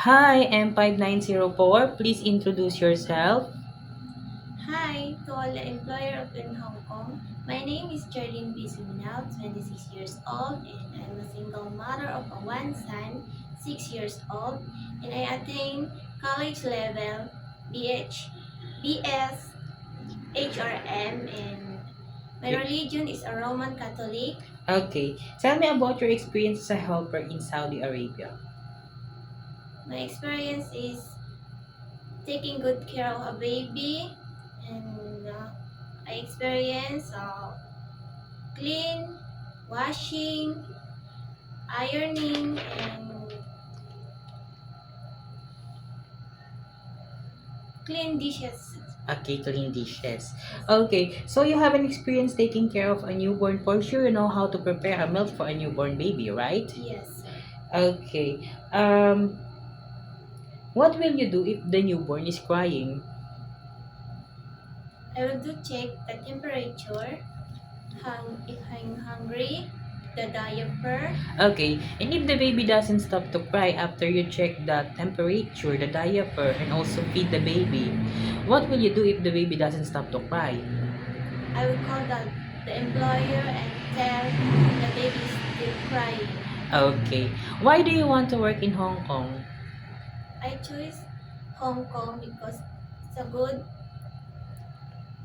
Hi, M5904. Please introduce yourself. Hi to all the employer of in Hong Kong. My name is Charlene B. Suminao, 26 years old, and I'm a single mother of a one son, 6 years old, and I attain college level BH, BS, HRM, and my Okay. religion is a Roman Catholic. Okay. Tell me about your experience as a helper in Saudi Arabia. My experience is taking good care of a baby, and I experience clean, washing, ironing, and clean dishes. Okay, clean dishes. Yes, Okay, so you have an experience taking care of a newborn. For sure, you know how to prepare a milk for a newborn baby, right? yes, sir. Okay. What will you do if the newborn is crying? I will do check the temperature, if I'm hungry, the diaper. Okay, and if the baby doesn't stop to cry after you check the temperature, the diaper, and also feed the baby, what will you do if the baby doesn't stop to cry? I will call the employer and tell the baby is still crying. Okay, why do you want to work in Hong Kong? I choose Hong Kong because it's a good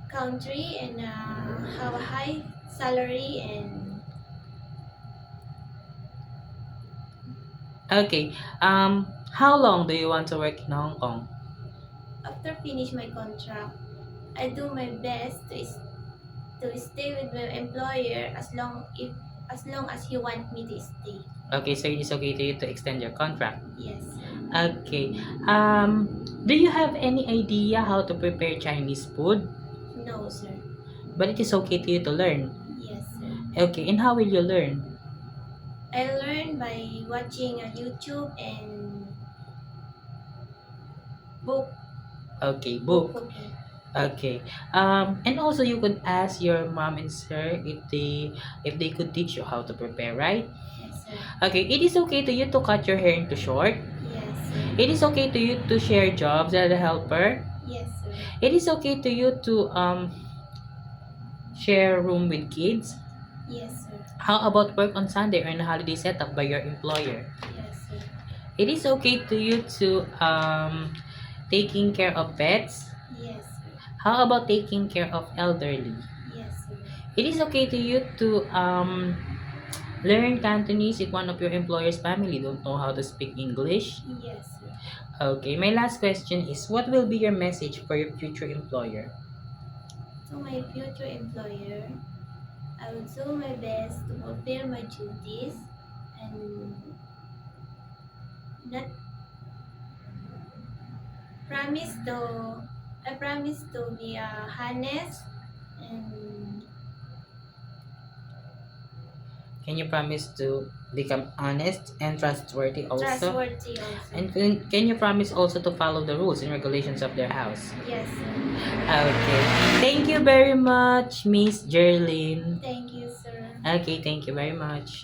country and have a high salary, and Okay, how long do you want to work in Hong Kong? after finish my contract, I do my best to stay with my employer as long as he want me to stay. Okay, so it is okay to you to extend your contract. Yes, sir. Okay, do you have any idea how to prepare Chinese food? No, sir. But it is okay to you to learn. Yes, sir. Okay, and how will you learn? I learn by watching a YouTube and book Okay, book book. cooking. Okay. And also you could ask your mom and sir if they could teach you how to prepare, right? Yes, sir. Okay, it is okay to you to cut your hair into short. Yes, sir. It is okay to you to share jobs as a helper. Yes, sir. It is okay to you to share room with kids. Yes, sir. How about work on Sunday or in a holiday set up by your employer? Yes, sir. It is okay to you to taking care of pets. Yes, sir. How about taking care of elderly? Yes, sir. It is okay to you to learn Cantonese if one of your employer's family don't know how to speak English. Yes, sir. Okay, my last question is what will be your message for your future employer? To my future employer, I will do my best to fulfill my duties and not promise to I promise to be honest and Can you promise to become honest and trustworthy also? trustworthy also. And can you promise also to follow the rules and regulations of their house? Yes, sir. Okay. Thank you very much, Miss Jerlyn. Thank you, sir. Okay, thank you very much.